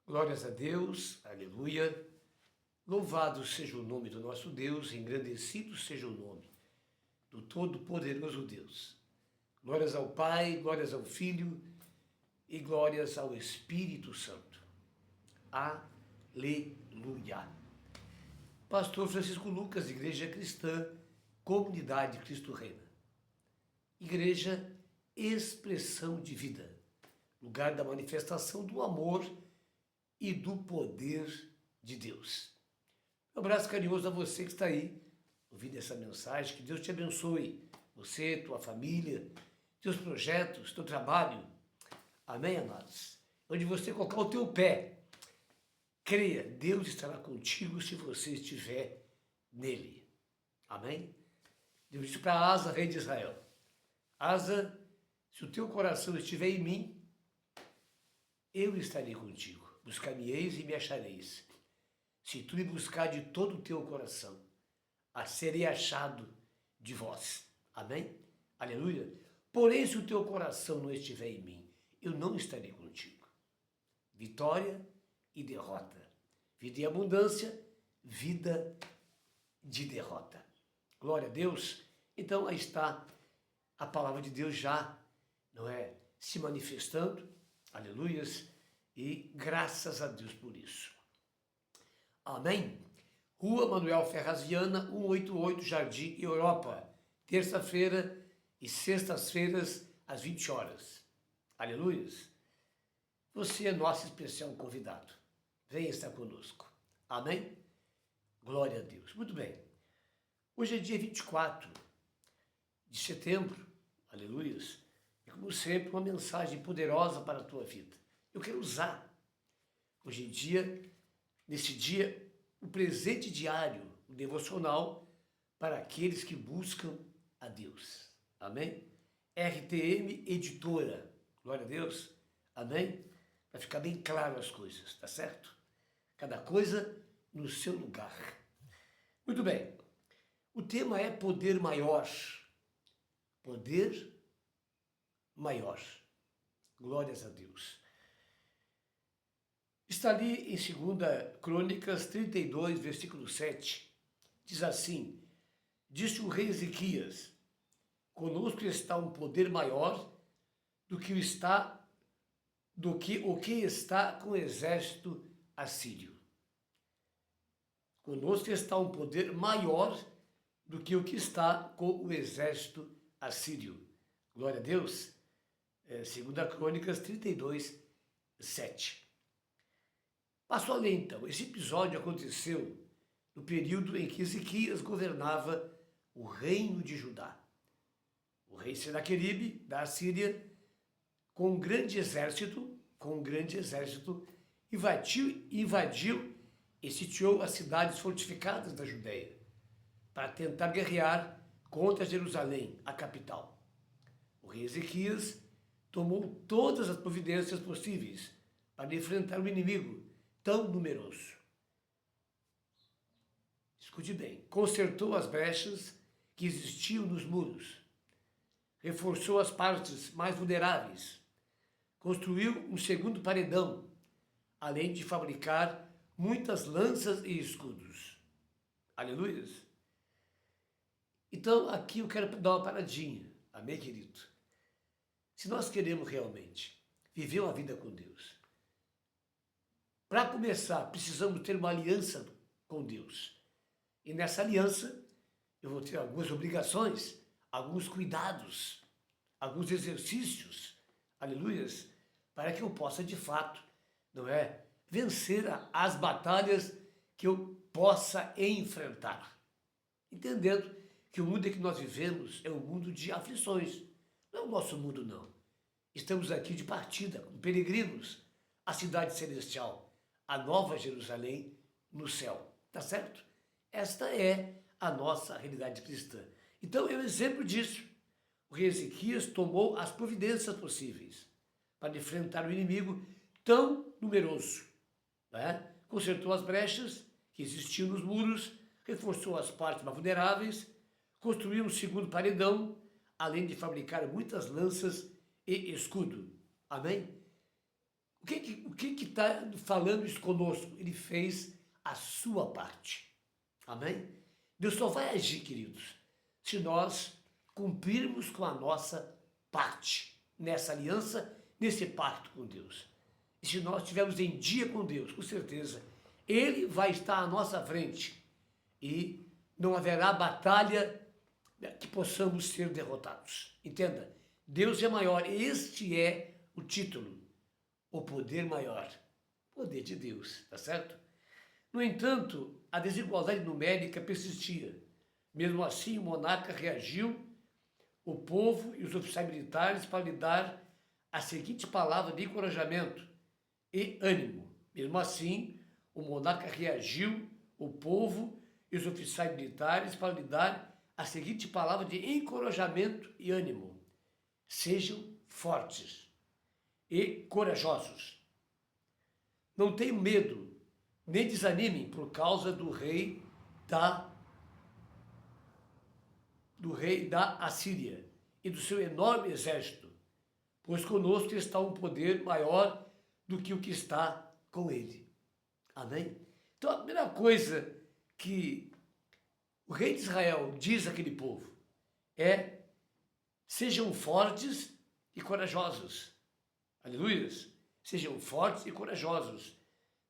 Glórias a Deus, aleluia. Louvado seja o nome do nosso Deus, engrandecido seja o nome do Todo-Poderoso Deus. Glórias ao Pai, glórias ao Filho e glórias ao Espírito Santo. Aleluia. Pastor Francisco Lucas, Igreja Cristã, Comunidade Cristo Reina. Igreja, expressão de vida, lugar da manifestação do amor e do poder de Deus. Um abraço carinhoso a você que está aí, ouvindo essa mensagem. Que Deus te abençoe, você, tua família, teus projetos, teu trabalho. Amém, amados? Onde você colocar o teu pé, creia, Deus estará contigo se você estiver nele. Amém? Deus disse para Asa, rei de Israel: Asa, se o teu coração estiver em mim, eu estarei contigo. Buscar-me-eis e me achareis. Se tu me buscar de todo o teu coração, serei achado de vós. Amém? Aleluia. Porém, se o teu coração não estiver em mim, eu não estarei contigo. Vitória e derrota. Vida e abundância, vida de derrota. Glória a Deus. Então, aí está a palavra de Deus já, não é? Se manifestando. Aleluias. E graças a Deus por isso. Amém? Rua Manuel Ferraz Viana, 188, Jardim, Europa. Terça-feira e sextas-feiras, às 20 horas. Aleluias. Você é nosso especial convidado. Venha estar conosco. Amém? Glória a Deus. Muito bem. Hoje é dia 24 de setembro. Aleluias. E como sempre, uma mensagem poderosa para a tua vida. Eu quero usar, hoje em dia, nesse dia, o presente diário, o devocional, para aqueles que buscam a Deus. Amém? RTM Editora. Glória a Deus. Amém? Para ficar bem claro as coisas, tá certo? Cada coisa no seu lugar. Muito bem. O tema é poder maior. Poder maior. Glórias a Deus. Está ali em 2 Crônicas 32, versículo 7. Diz assim: disse o rei Ezequias: conosco está um poder maior do que o que está com o exército assírio. Conosco está um poder maior do que o que está com o exército assírio. Glória a Deus. 2 Crônicas 32, 7. Passo além, então. Esse episódio aconteceu no período em que Ezequias governava o reino de Judá. O rei Senaqueribe, da Assíria, com um grande exército, invadiu e sitiou as cidades fortificadas da Judéia para tentar guerrear contra Jerusalém, a capital. O rei Ezequias tomou todas as providências possíveis para enfrentar o inimigo tão numeroso. Escute bem. Consertou as brechas que existiam nos muros, reforçou as partes mais vulneráveis, construiu um segundo paredão, além de fabricar muitas lanças e escudos. Aleluia! Então, aqui eu quero dar uma paradinha. Amém, querido? Se nós queremos realmente viver uma vida com Deus, para começar, precisamos ter uma aliança com Deus. E nessa aliança, eu vou ter algumas obrigações, alguns cuidados, alguns exercícios, aleluias, para que eu possa, de fato, não é, vencer as batalhas que eu possa enfrentar. Entendendo que o mundo em que nós vivemos é um mundo de aflições. Não é o nosso mundo, não. Estamos aqui de partida, como peregrinos, à cidade celestial, a Nova Jerusalém no céu. Tá certo? Esta é a nossa realidade cristã. Então, é um exemplo disso. O rei Ezequias tomou as providências possíveis para enfrentar o inimigo tão numeroso. Né? Consertou as brechas que existiam nos muros, reforçou as partes mais vulneráveis, construiu um segundo paredão, além de fabricar muitas lanças e escudo. Amém? O O que está falando isso conosco? Ele fez a sua parte. Amém? Deus só vai agir, queridos, se nós cumprirmos com a nossa parte nessa aliança, nesse pacto com Deus. E se nós estivermos em dia com Deus, com certeza, Ele vai estar à nossa frente e não haverá batalha que possamos ser derrotados. Entenda, Deus é maior, este é o título, o poder maior, poder de Deus, tá certo? No entanto, a desigualdade numérica persistia. Mesmo assim, o monarca reagiu, o povo e os oficiais militares, para lhe dar a seguinte palavra de encorajamento e ânimo. Mesmo assim, o monarca reagiu, o povo e os oficiais militares, para lhe dar a seguinte palavra de encorajamento e ânimo: sejam fortes e corajosos. Não tenham medo, nem desanimem por causa do rei da Assíria e do seu enorme exército, pois conosco está um poder maior do que o que está com ele. Amém? Então a primeira coisa que o rei de Israel diz àquele povo é: sejam fortes e corajosos. Aleluias! Sejam fortes e corajosos.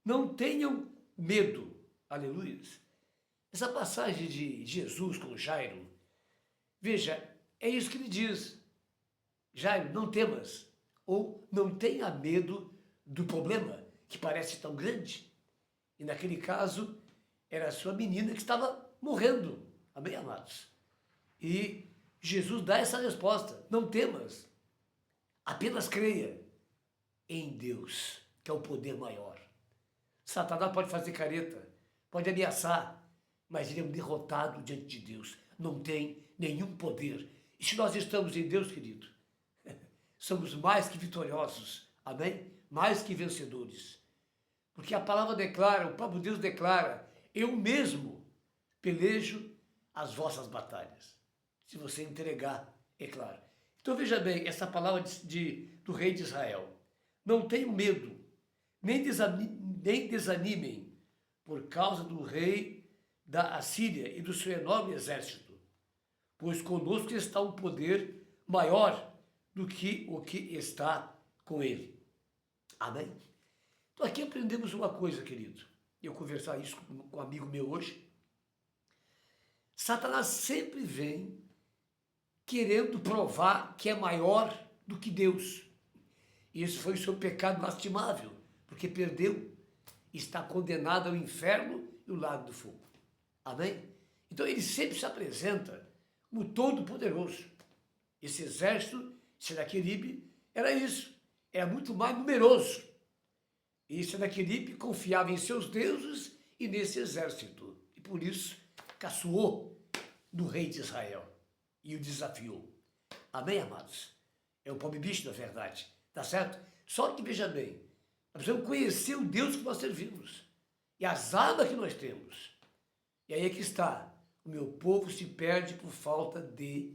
Não tenham medo. Aleluias! Essa passagem de Jesus com Jairo, veja, é isso que ele diz. Jairo, não temas, ou não tenha medo do problema que parece tão grande. E naquele caso, era a sua menina que estava morrendo. Amém, amados? E Jesus dá essa resposta: não temas, apenas creia em Deus, que é o poder maior. Satanás pode fazer careta, pode ameaçar, mas ele é um derrotado diante de Deus. Não tem nenhum poder. E se nós estamos em Deus, querido, somos mais que vitoriosos, amém? Mais que vencedores. Porque a palavra declara, o próprio Deus declara: eu mesmo pelejo as vossas batalhas. Se você entregar, é claro. Então veja bem, essa palavra do rei de Israel: não tenham medo, nem desanimem por causa do rei da Assíria e do seu enorme exército, pois conosco está um poder maior do que o que está com ele. Amém? Então aqui aprendemos uma coisa, querido. Eu conversar isso com um amigo meu hoje. Satanás sempre vem querendo provar que é maior do que Deus. E esse foi o seu pecado lastimável, porque perdeu, está condenado ao inferno e o lago do fogo. Amém? Então ele sempre se apresenta como todo-poderoso. Esse exército, Senaqueribe, era isso, era muito mais numeroso. E Senaqueribe confiava em seus deuses e nesse exército. E por isso caçoou do rei de Israel e o desafiou. Amém, amados? É o pobre bicho, na verdade. Tá certo? Só que, veja bem, nós precisamos conhecer o Deus que nós servimos e as armas que nós temos. E aí é que está: o meu povo se perde por falta de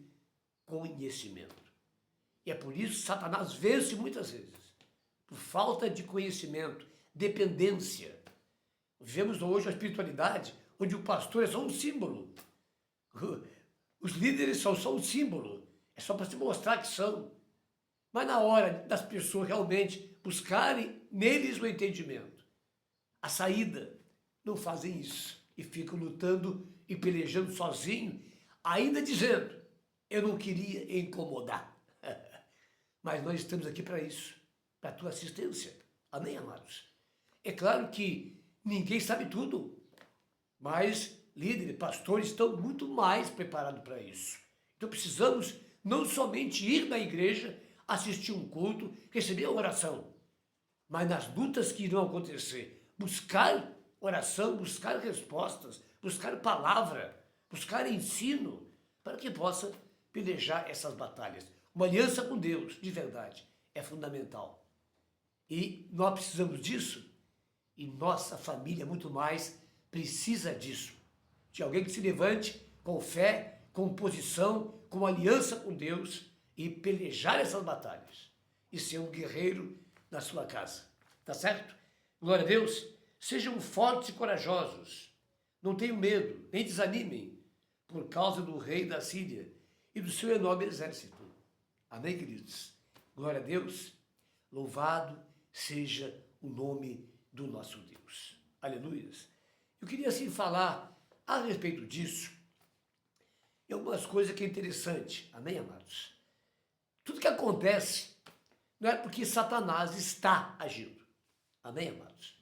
conhecimento. E é por isso que Satanás vence muitas vezes, por falta de conhecimento, dependência. Vivemos hoje uma espiritualidade onde o pastor é só um símbolo. Os líderes são só um símbolo, é só para se mostrar que são. Mas na hora das pessoas realmente buscarem neles o entendimento, a saída, não fazem isso e ficam lutando e pelejando sozinho, ainda dizendo: eu não queria incomodar. Mas nós estamos aqui para isso, para a tua assistência. Amém, amados? É claro que ninguém sabe tudo, mas líderes, pastores estão muito mais preparados para isso. Então precisamos não somente ir na igreja, assistir um culto, receber a oração, mas nas lutas que irão acontecer, buscar oração, buscar respostas, buscar palavra, buscar ensino, para que possa pelejar essas batalhas. Uma aliança com Deus, de verdade, é fundamental. E nós precisamos disso, e nossa família muito mais precisa disso. De alguém que se levante com fé, com posição, com aliança com Deus e pelejar essas batalhas. E ser um guerreiro na sua casa. Tá certo? Glória a Deus. Sejam fortes e corajosos. Não tenham medo, nem desanimem por causa do rei da Síria e do seu enorme exército. Amém, queridos? Glória a Deus. Louvado seja o nome do nosso Deus. Aleluias. Eu queria assim falar a respeito disso e algumas coisas que é interessante. Amém, amados? Tudo que acontece não é porque Satanás está agindo. Amém, amados?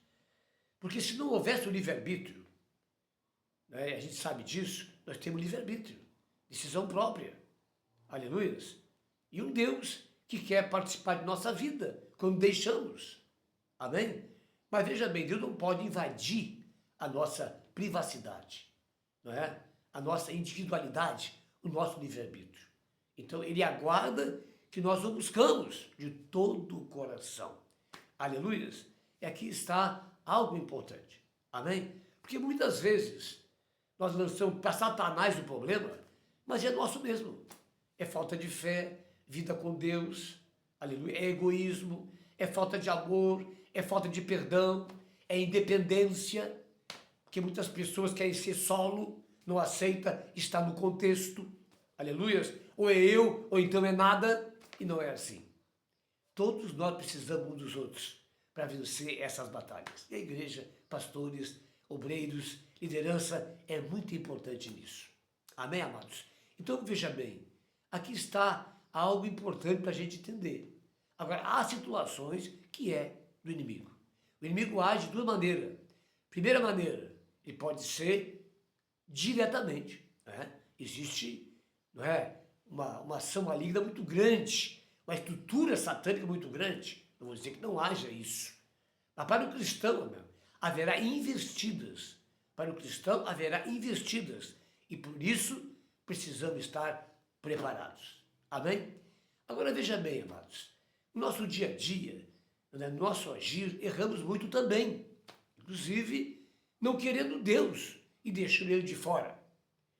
Porque se não houvesse o livre-arbítrio, né, a gente sabe disso, nós temos livre-arbítrio, decisão própria. Aleluias. E um Deus que quer participar de nossa vida quando deixamos. Amém? Mas veja bem, Deus não pode invadir a nossa privacidade, não é? A nossa individualidade, o nosso livre-arbítrio. Então, ele aguarda que nós o buscamos de todo o coração. Aleluias. E aqui está algo importante. Amém? Porque muitas vezes nós lançamos para Satanás o problema, mas é nosso mesmo. É falta de fé, vida com Deus, aleluia, é egoísmo, é falta de amor, é falta de perdão, é independência, porque muitas pessoas querem ser solo, não aceita estar no contexto, aleluias, ou é eu, ou então é nada, e não é assim. Todos nós precisamos uns dos outros para vencer essas batalhas. E a igreja, pastores, obreiros, liderança é muito importante nisso. Amém, amados? Então veja bem, aqui está algo importante para a gente entender. Agora, há situações que é do inimigo. O inimigo age de duas maneiras. Primeira maneira, ele pode ser diretamente. Né? Existe, não é, uma ação maligna muito grande, uma estrutura satânica muito grande. Não vou dizer que não haja isso. Mas para o cristão, meu, haverá investidas. Para o cristão haverá investidas. E por isso precisamos estar preparados. Amém? Agora veja bem, amados. No nosso dia a dia, no nosso agir, erramos muito também. Inclusive, não querendo Deus e deixando Ele de fora.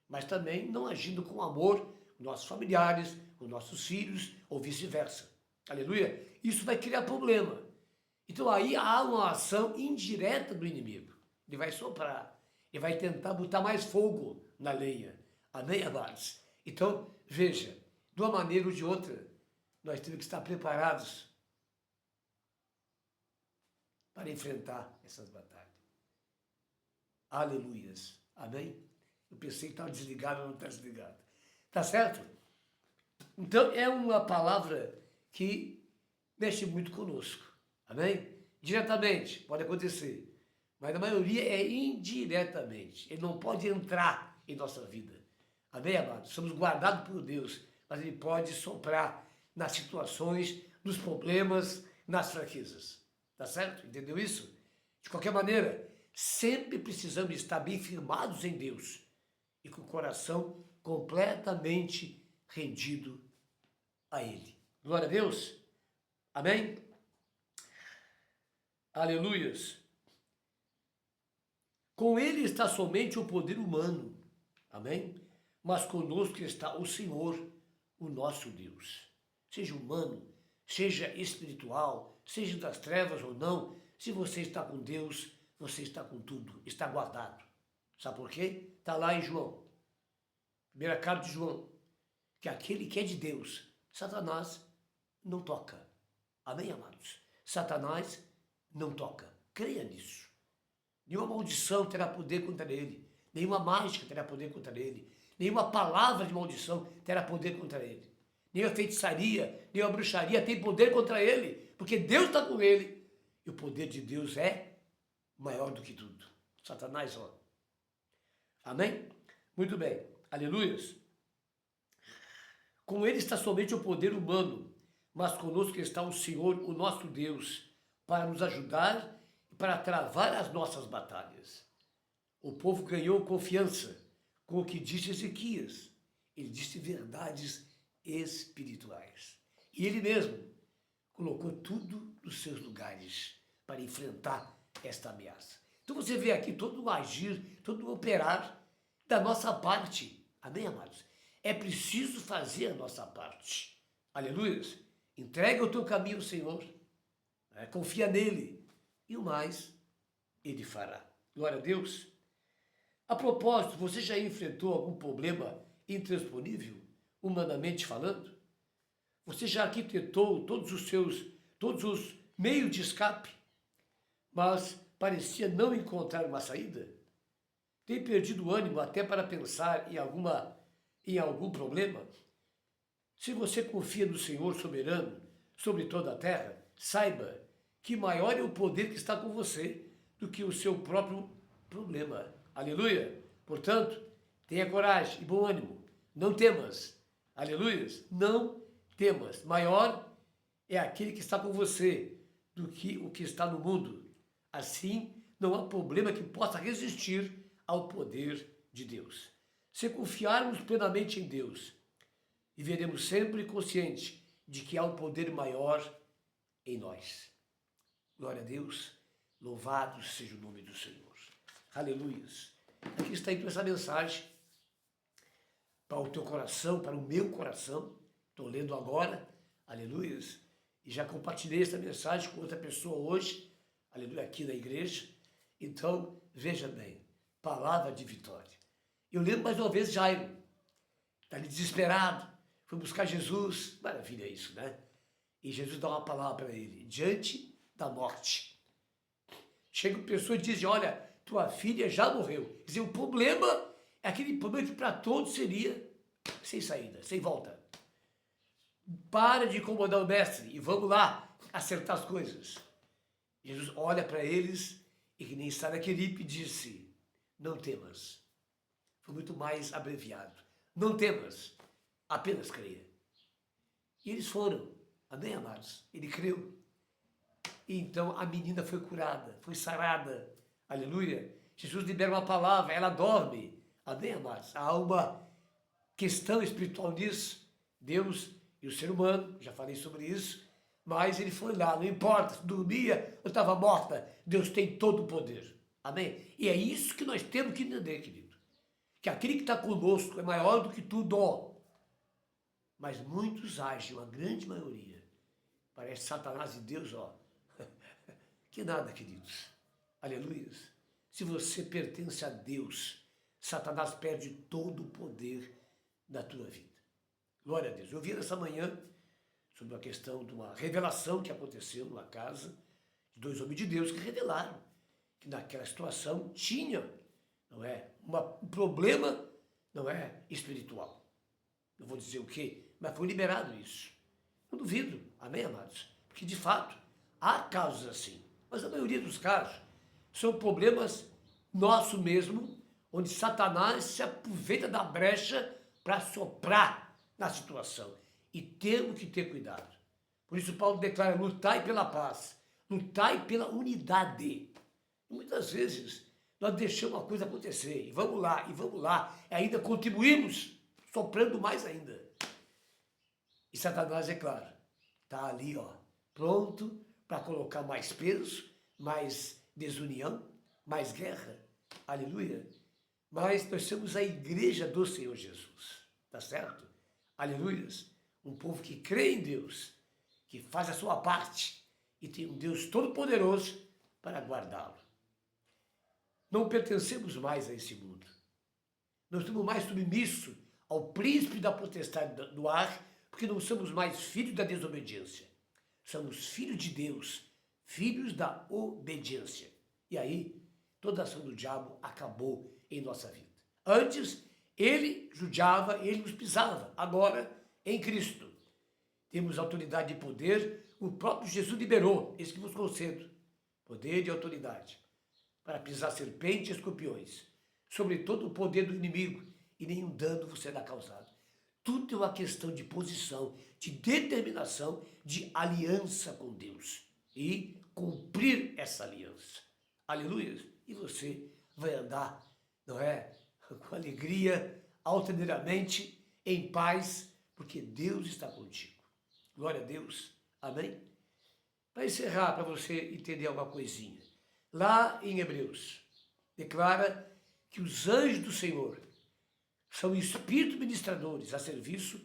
Mas também não agindo com amor com nossos familiares, com nossos filhos, ou vice-versa. Aleluia? Isso vai criar problema. Então aí há uma ação indireta do inimigo. Ele vai soprar. Ele vai tentar botar mais fogo na lenha. Amém, amados? Então, veja, de uma maneira ou de outra, nós temos que estar preparados para enfrentar essas batalhas. Aleluias. Amém? Eu pensei que estava desligado, não está desligado. Tá certo? Então, é uma palavra que mexe muito conosco. Amém? Diretamente, pode acontecer. Mas a maioria é indiretamente. Ele não pode entrar em nossa vida. Amém, amados? Somos guardados por Deus, mas ele pode soprar nas situações, nos problemas, nas fraquezas. Tá certo? Entendeu isso? De qualquer maneira, sempre precisamos estar bem firmados em Deus e com o coração completamente rendido a Ele. Glória a Deus. Amém? Aleluias. Com Ele está somente o poder humano. Amém? Mas conosco está o Senhor, o nosso Deus. Seja humano, seja espiritual, seja das trevas ou não, se você está com Deus, você está com tudo, está guardado. Sabe por quê? Está lá em João, primeira carta de João, que aquele que é de Deus, Satanás não toca. Amém, amados? Satanás não toca. Creia nisso. Nenhuma maldição terá poder contra ele. Nenhuma mágica terá poder contra ele. Nenhuma palavra de maldição terá poder contra ele. Nenhuma feitiçaria, nenhuma bruxaria tem poder contra ele, porque Deus está com ele. E o poder de Deus é maior do que tudo. Satanás, ó. Amém? Muito bem. Aleluias. Com ele está somente o poder humano, mas conosco está o Senhor, o nosso Deus, para nos ajudar e para travar as nossas batalhas. O povo ganhou confiança com o que disse Ezequias. Ele disse verdades espirituais. E ele mesmo colocou tudo nos seus lugares para enfrentar esta ameaça. Então você vê aqui todo o agir, todo o operar da nossa parte. Amém, amados? É preciso fazer a nossa parte. Aleluia. Entrega o teu caminho ao Senhor. Confia nele. e o mais ele fará. Glória a Deus. A propósito, você já enfrentou algum problema intransponível, humanamente falando? Você já arquitetou todos os meios de escape, mas parecia não encontrar uma saída? Tem perdido o ânimo até para pensar em algum problema? Se você confia no Senhor soberano sobre toda a terra, saiba que maior é o poder que está com você do que o seu próprio problema. Aleluia! Portanto, tenha coragem e bom ânimo. Não temas. Aleluia! Não temas. Maior é aquele que está com você do que o que está no mundo. Assim, não há problema que possa resistir ao poder de Deus. Se confiarmos plenamente em Deus, viveremos sempre conscientes de que há um poder maior em nós. Glória a Deus, louvado seja o nome do Senhor. Aleluia. Aqui está então essa mensagem para o teu coração, para o meu coração. Estou lendo agora, aleluia. E já compartilhei essa mensagem com outra pessoa hoje, aleluia, aqui na igreja. Então, veja bem, palavra de vitória. Eu lembro mais uma vez Jairo, está ali desesperado, foi buscar Jesus, maravilha isso, né? E Jesus dá uma palavra para ele, diante da morte. Chega uma pessoa e diz, olha, tua filha já morreu. Quer dizer, o problema é aquele problema que para todos seria sem saída, sem volta. Para de incomodar o mestre e vamos lá acertar as coisas. Jesus olha para eles e que nem Saraqueripe disse, não temas. Foi muito mais abreviado. Não temas, apenas creia. E eles foram, amém, amados? Ele creu. E então a menina foi curada, foi sarada, aleluia. Jesus libera uma palavra, ela dorme, amém, amados? Há uma questão espiritual nisso, Deus e o ser humano, já falei sobre isso, mas ele foi lá, não importa se dormia ou estava morta, Deus tem todo o poder, amém? E é isso que nós temos que entender, querido, que aquele que está conosco é maior do que tudo, mas muitos agem, uma grande maioria, parece Satanás e Deus, que nada, queridos, aleluia. Se você pertence a Deus, Satanás perde todo o poder da tua vida. Glória a Deus. Eu vi nessa manhã sobre a questão de uma revelação que aconteceu numa casa de dois homens de Deus que revelaram que naquela situação tinha, não é, um problema, não é, espiritual. Não vou dizer o quê, mas foi liberado isso. Não duvido, amém, amados? Porque de fato há casos assim, mas a maioria dos casos são problemas nossos mesmo, onde Satanás se aproveita da brecha para soprar na situação. E temos que ter cuidado. Por isso Paulo declara, lutai pela paz, lutai pela unidade. E muitas vezes nós deixamos a coisa acontecer, e vamos lá, e ainda contribuímos, soprando mais ainda. E Satanás, é claro, está ali, pronto para colocar mais peso, mais desunião, mais guerra. Aleluia. Mas nós somos a igreja do Senhor Jesus. Tá certo? Aleluia. Um povo que crê em Deus, que faz a sua parte e tem um Deus todo-poderoso para guardá-lo. Não pertencemos mais a esse mundo. Não estamos mais submissos ao príncipe da potestade do ar, porque não somos mais filhos da desobediência. Somos filhos de Deus, filhos da obediência. E aí, toda a ação do diabo acabou em nossa vida. Antes, ele judiava, ele nos pisava. Agora, em Cristo, temos autoridade e poder. O próprio Jesus liberou, esse que vos concedo, poder e autoridade, para pisar serpentes e escorpiões, sobre todo o poder do inimigo, e nenhum dano vos será causado. Tudo é uma questão de posição, de determinação, de aliança com Deus. E cumprir essa aliança. Aleluia! E você vai andar, não é? Com alegria, altaneiramente, em paz, porque Deus está contigo. Glória a Deus. Amém? Para encerrar, para você entender alguma coisinha. Lá em Hebreus, declara que os anjos do Senhor são espíritos ministradores a serviço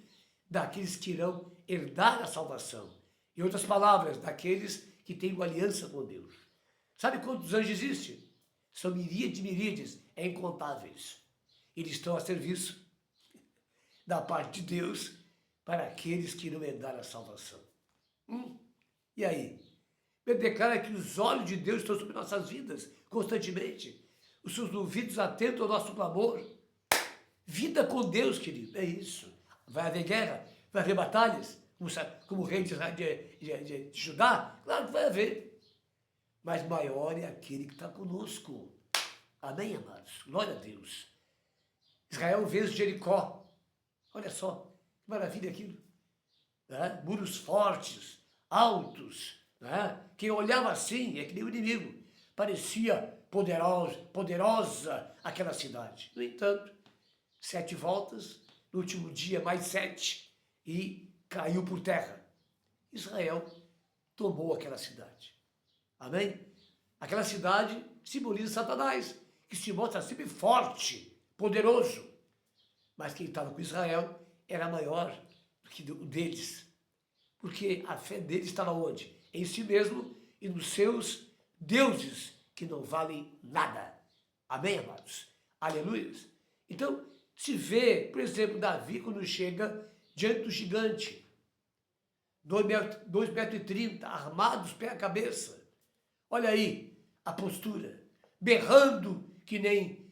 daqueles que irão herdar a salvação. Em outras palavras, daqueles que têm uma aliança com Deus. Sabe quantos anjos existem? São miríades, miríades, é incontáveis. Eles estão a serviço da parte de Deus para aqueles que não herdaram a salvação. E aí? Ele declara que os olhos de Deus estão sobre nossas vidas constantemente. Os seus ouvidos atentos ao nosso clamor. Vida com Deus, querido, é isso. Vai haver guerra, vai haver batalhas, como o rei de Judá? Claro que vai haver. Mas maior é aquele que está conosco. Amém, amados? Glória a Deus. Israel vê Jericó. Olha só, que maravilha aquilo. Né? Muros fortes, altos. Né? Quem olhava assim é que nem o inimigo. Parecia poderosa aquela cidade. No entanto, 7 voltas, no último dia mais 7, e caiu por terra. Israel tomou aquela cidade. Amém? Aquela cidade simboliza Satanás, que se mostra sempre forte, poderoso. Mas quem estava com Israel era maior do que o deles. Porque a fé deles estava onde? Em si mesmo e nos seus deuses, que não valem nada. Amém, amados? Aleluia. Então, se vê, por exemplo, Davi quando chega diante do gigante, 2,30 metros, armados pé a cabeça. Olha aí a postura, berrando que nem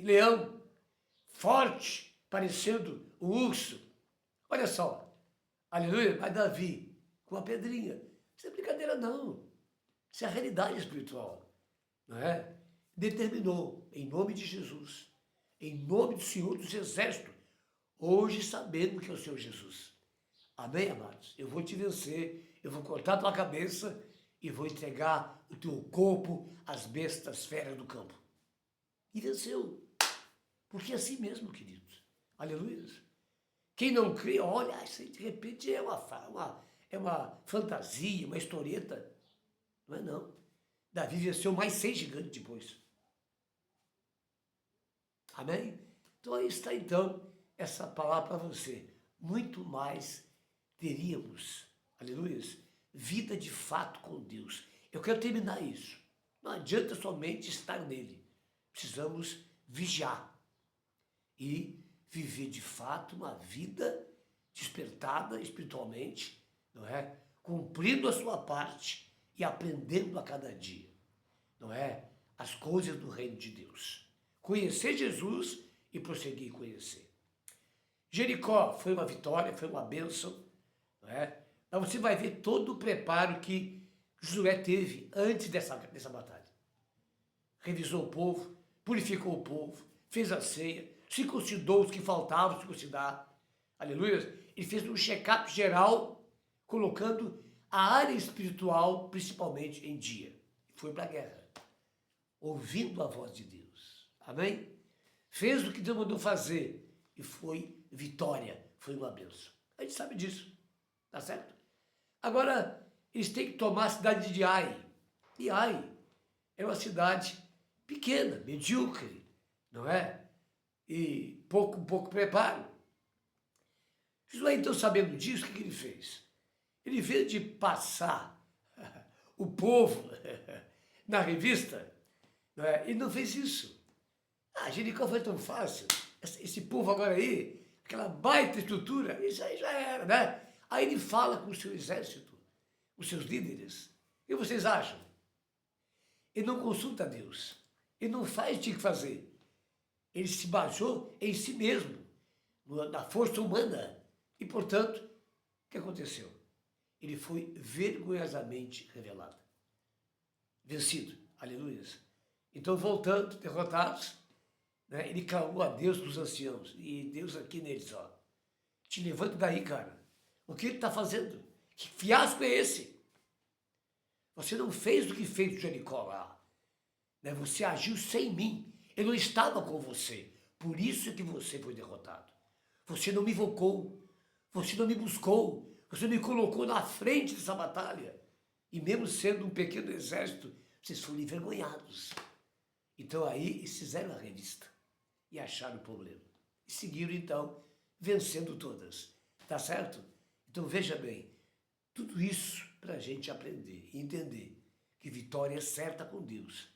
leão, forte, parecendo um urso. Olha só, aleluia, mas Davi, com uma pedrinha. Isso não é brincadeira não, isso é a realidade espiritual, não é? Determinou, em nome de Jesus, em nome do Senhor dos Exércitos, hoje sabendo que é o Senhor Jesus. Amém, amados? Eu vou te vencer, eu vou cortar a tua cabeça e vou entregar o teu corpo às bestas feras do campo. E venceu. Porque é assim mesmo, queridos. Aleluia. Quem não crê, olha, isso aí de repente é uma fantasia, uma historieta. Não é não. Davi venceu mais 6 gigantes depois. Amém? Então aí está então essa palavra para você. Muito mais teríamos, aleluia, vida de fato com Deus. Eu quero terminar isso. Não adianta somente estar nele. Precisamos vigiar e viver de fato uma vida despertada espiritualmente, não é? Cumprindo a sua parte e aprendendo a cada dia, não é? As coisas do reino de Deus. Conhecer Jesus e prosseguir conhecer. Jericó foi uma vitória, foi uma bênção, não é? Mas você vai ver todo o preparo que Josué teve antes dessa batalha. Revisou o povo, purificou o povo, fez a ceia, circuncidou os que faltavam circuncidar. Aleluia. Ele fez um check-up geral, colocando a área espiritual, principalmente, em dia. Foi para a guerra, ouvindo a voz de Deus. Amém? Fez o que Deus mandou fazer e foi vitória, foi uma bênção. A gente sabe disso, tá certo? Agora, eles têm que tomar a cidade de Ai. E Ai é uma cidade pequena, medíocre, não é? E pouco preparo. Josué, então, sabendo disso, o que ele fez? Ele, em vez de passar o povo na revista, não é? Ele não fez isso. Jericó foi tão fácil. Esse povo agora aí, aquela baita estrutura, isso aí já era, né? Aí ele fala com o seu exército, os seus líderes. O que vocês acham? Ele não consulta a Deus. Ele não faz o que tinha que fazer. Ele se baseou em si mesmo, na força humana. E, portanto, o que aconteceu? Ele foi vergonhosamente revelado. Vencido. Aleluia. Então, voltando, derrotados, né, ele clamou a Deus dos anciãos. E Deus aqui neles, ó. Te levanta daí, cara. O que ele está fazendo? Que fiasco é esse? Você não fez o que fez o Jericó lá. Né? Você agiu sem mim. Eu não estava com você. Por isso que você foi derrotado. Você não me invocou. Você não me buscou. Você me colocou na frente dessa batalha. E mesmo sendo um pequeno exército, vocês foram envergonhados. Então aí eles fizeram a revista. E acharam o problema. E seguiram então, vencendo todas. Tá certo? Então veja bem. Tudo isso para a gente aprender e entender. que vitória é certa com Deus.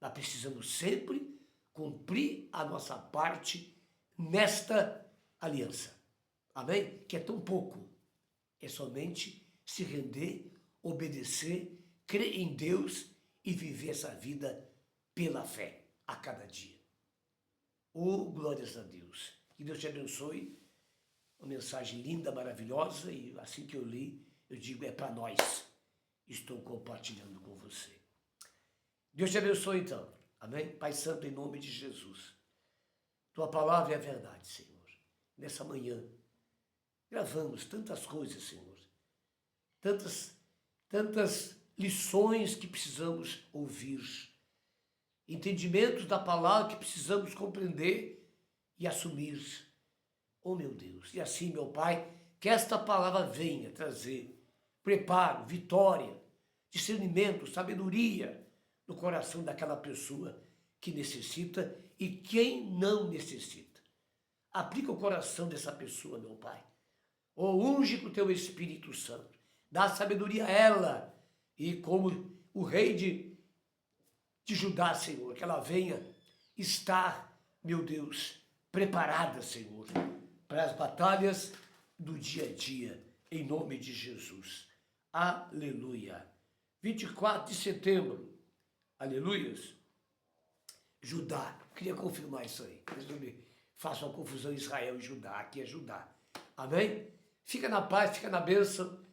Nós precisamos sempre cumprir a nossa parte nesta aliança. Amém? Que é tão pouco. É somente se render, obedecer, crer em Deus e viver essa vida pela fé a cada dia. Oh, glórias a Deus. Que Deus te abençoe. Uma mensagem linda, maravilhosa, e assim que eu li, eu digo, é para nós. Estou compartilhando com você. Deus te abençoe então. Amém? Pai Santo, em nome de Jesus. Tua palavra é a verdade, Senhor. Nessa manhã, gravamos tantas coisas, Senhor. Tantas lições que precisamos ouvir. Entendimentos da palavra que precisamos compreender e assumir. Oh, meu Deus. E assim, meu Pai, que esta palavra venha trazer preparo, vitória, discernimento, sabedoria no coração daquela pessoa que necessita e quem não necessita. Aplica o coração dessa pessoa, meu Pai. Oh, unge com o teu Espírito Santo. Dá sabedoria a ela. E como o rei de Judá, Senhor, que ela venha estar, meu Deus, preparada, Senhor, para as batalhas do dia a dia, em nome de Jesus. Aleluia. 24 de setembro, aleluias, Judá. Queria confirmar isso aí. Faço uma confusão Israel e Judá. Aqui é Judá. Amém? Fica na paz, fica na bênção.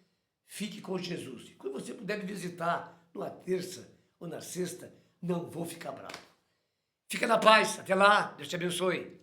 Fique com Jesus. E quando você puder me visitar numa terça ou na sexta, não vou ficar bravo. Fica na paz. Até lá. Deus te abençoe.